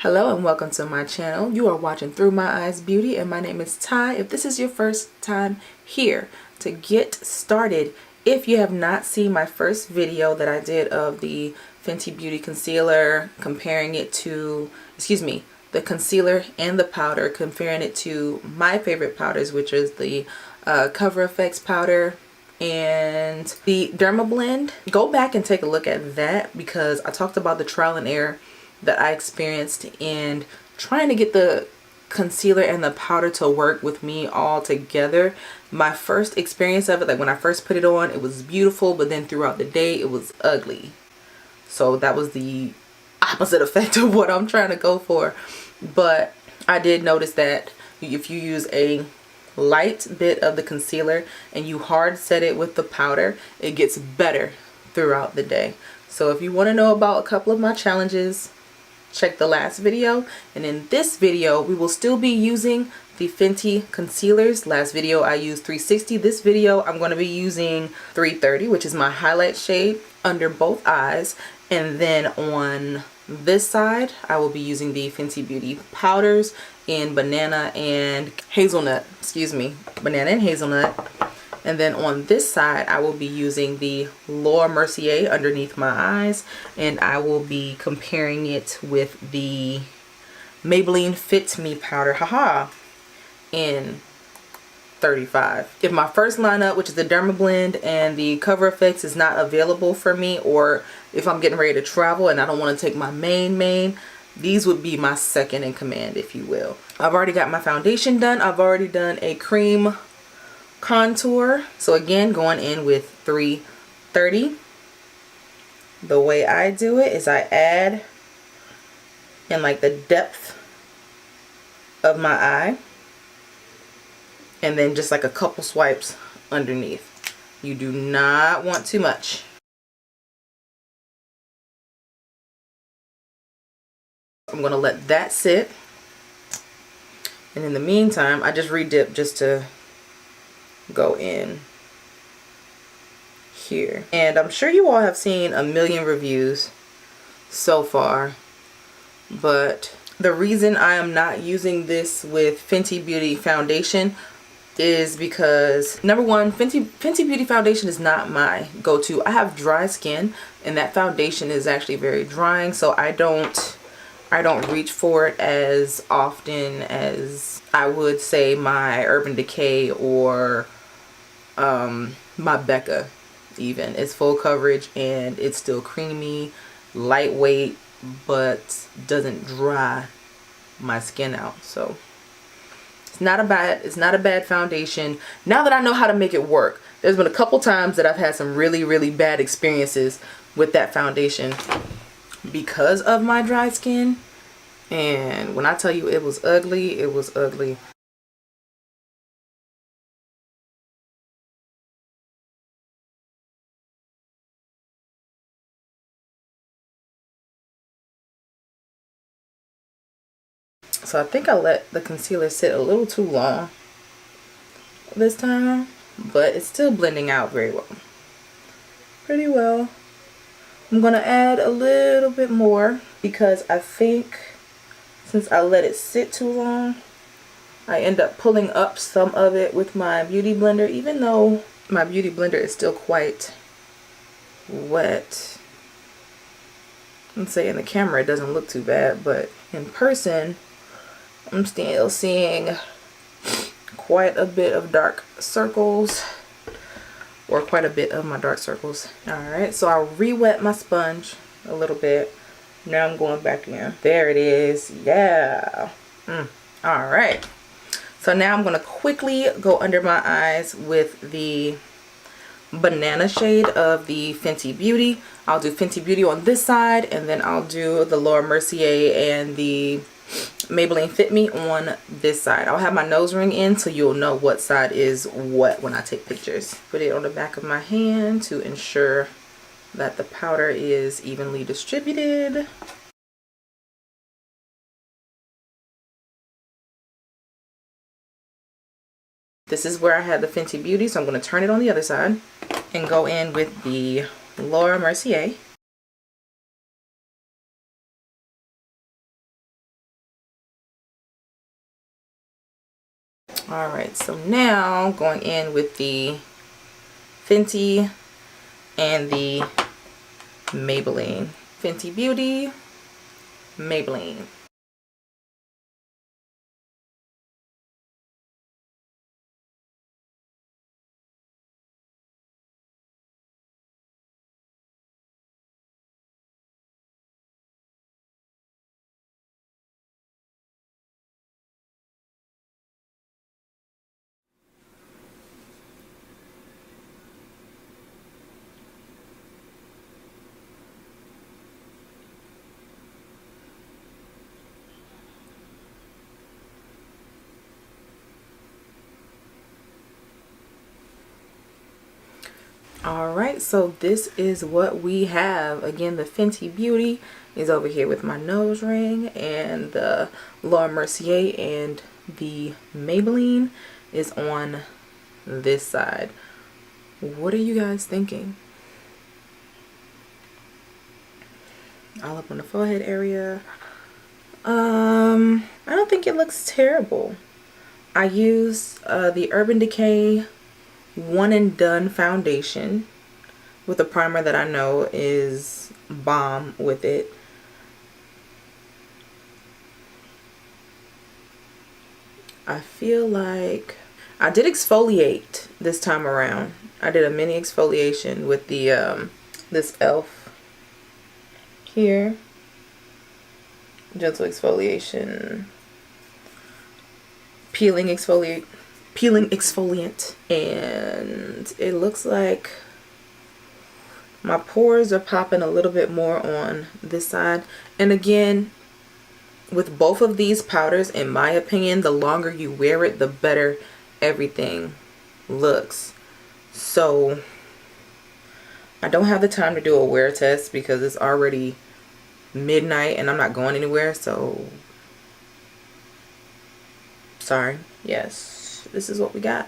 Hello and welcome to my channel. You are watching Through My Eyes Beauty and my name is Ty. If this is your first time here, to get started, if you have not seen my first video that I did of the Fenty Beauty concealer, comparing it to, the concealer and the powder, comparing it to my favorite powders, which is the CoverFX powder and the Derma Blend, go back and take a look at that because I talked about the trial and error that I experienced in trying to get the concealer and the powder to work with me all together. My first experience of it, like when I first put it on, it was beautiful, but then throughout the day it was ugly. So that was the opposite effect of what I'm trying to go for. But I did notice that if you use a light bit of the concealer and you hard set it with the powder, it gets better throughout the day. So if you want to know about a couple of my challenges, check the last video. And in this video we will still be using the Fenty concealers. Last video I used 360. This video I'm going to be using 330, which is my highlight shade under both eyes. And then on this side I will be using the Fenty Beauty powders in banana and hazelnut. Banana and hazelnut. And then on this side, I will be using the Mercier underneath my eyes. And I will be comparing it with the Maybelline Fit Me powder, in 35. If my first lineup, which is the Derma Blend and the CoverFX, is not available for me, or if I'm getting ready to travel and I don't want to take my main, these would be my second in command, if you will. I've already got my foundation done. I've already done a cream contour. So again, going in with 330. The way I do it is I add in like the depth of my eye and then just like a couple swipes underneath. You do not want too much. I'm going to let that sit, and in the meantime I just redip just to go in here. And I'm sure you all have seen a million reviews so far, but the reason I am not using this with Fenty Beauty foundation is because, number one, Fenty Beauty foundation is not my go-to. I have dry skin and that foundation is actually very drying, so I don't reach for it as often as I would say my Urban Decay or my Becca even. It's full coverage and it's still creamy, lightweight, but doesn't dry my skin out. So it's not a bad foundation. Now that I know how to make it work, there's been a couple times that I've had some really bad experiences with that foundation because of my dry skin, and when I tell you it was ugly, it was ugly. So I think I let the concealer sit a little too long this time, but it's still blending out very well. Pretty well. I'm going to add a little bit more because I think since I let it sit too long, I end up pulling up some of it with my beauty blender, even though my beauty blender is still quite wet. Let's say in the camera it doesn't look too bad, but in person I'm still seeing quite a bit of dark circles, or quite a bit of my dark circles. Alright, so I re-wet my sponge a little bit. Now I'm going back in. There it is. Yeah. Alright. So now I'm going to quickly go under my eyes with the banana shade of the Fenty Beauty. I'll do Fenty Beauty on this side, and then I'll do the Mercier and the Maybelline Fit Me on this side. I'll have my nose ring in so you'll know what side is what when I take pictures. Put it on the back of my hand to ensure that the powder is evenly distributed. This is where I had the Fenty Beauty, so I'm going to turn it on the other side and go in with the Mercier. Alright, so now going in with the Fenty and the Maybelline. Fenty Beauty, Maybelline. Alright, so this is what we have. Again, the Fenty Beauty is over here with my nose ring, and the Mercier and the Maybelline is on this side. What are you guys thinking? All up on the forehead area. I don't think it looks terrible. I used the Urban Decay One and Done foundation with a primer that I know is bomb with it. I feel like I did exfoliate this time around. I did a mini exfoliation with the this e.l.f. here. Gentle exfoliation. Peeling exfoliant, and it looks like my pores are popping a little bit more on this side. And again, with both of these powders, in my opinion, the longer you wear it, the better everything looks. So I don't have the time to do a wear test because it's already midnight and I'm not going anywhere, so sorry. Yes, this is what we got.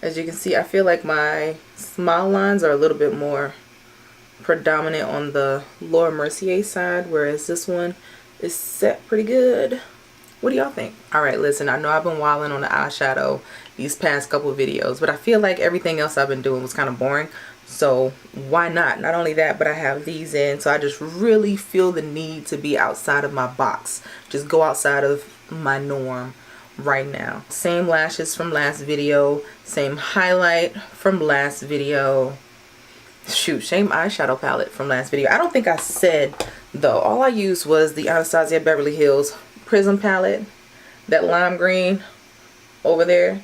As you can see, I feel like my smile lines are a little bit more predominant on the Mercier side, whereas this one is set pretty good. What do y'all think? Alright, listen, I know I've been wilding on the eyeshadow these past couple of videos, but I feel like everything else I've been doing was kind of boring. So why not? Not only that, but I have these in, so I just really feel the need to be outside of my box. Just go outside of my norm right now. Same lashes from last video, same highlight from last video. Shoot, same eyeshadow palette from last video. I don't think I said though, all I used was the Anastasia Beverly Hills Prism palette. That lime green over there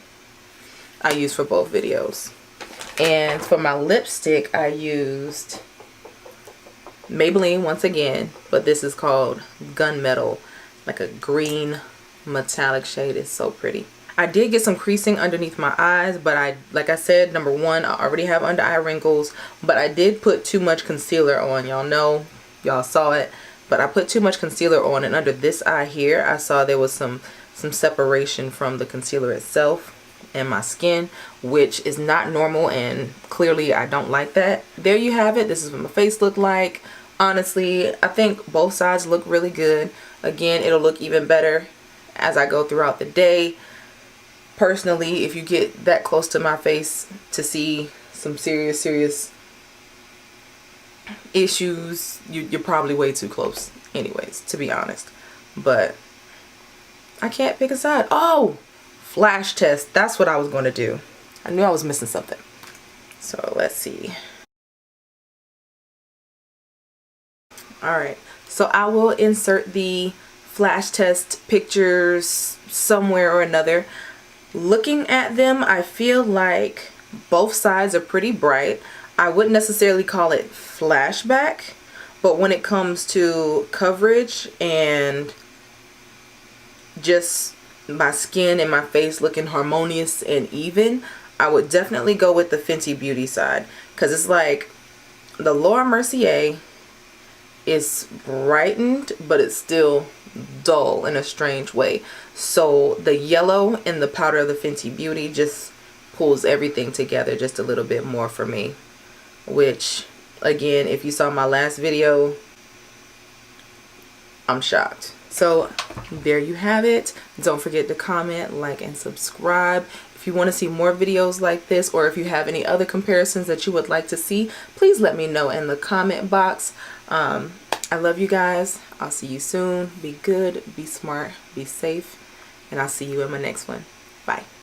I used for both videos. And for my lipstick I used Maybelline once again, but this is called GunMetal, like a green metallic shade. Is so pretty. I did get some creasing underneath my eyes, but like I said, number one, I already have under eye wrinkles, but I did put too much concealer on. Y'all know, y'all saw it, but I put too much concealer on, and under this eye here I saw there was some separation from the concealer itself and my skin, which is not normal, and clearly I don't like that. There you have it. This is what my face looked like. Honestly, I think both sides look really good. Again, it'll look even better as I go throughout the day. Personally, if you get that close to my face to see some serious issues, you're probably way too close anyways, to be honest. But I can't pick a side. Oh, flash test. That's what I was going to do. I knew I was missing something. So let's see. Alright, so I will insert the flash test pictures somewhere or another. Looking at them, I feel like both sides are pretty bright. I wouldn't necessarily call it flashback, but when it comes to coverage and just my skin and my face looking harmonious and even, I would definitely go with the Fenty Beauty side, because it's like the Mercier is brightened, but it's still dull in a strange way. So the yellow in the powder of the Fenty Beauty just pulls everything together just a little bit more for me, which again, if you saw my last video, I'm shocked. So there you have it. Don't forget to comment, like, and subscribe. If you want to see more videos like this, or if you have any other comparisons that you would like to see, please let me know in the comment box. I love you guys. I'll see you soon. Be good, be smart, be safe, and I'll see you in my next one. Bye.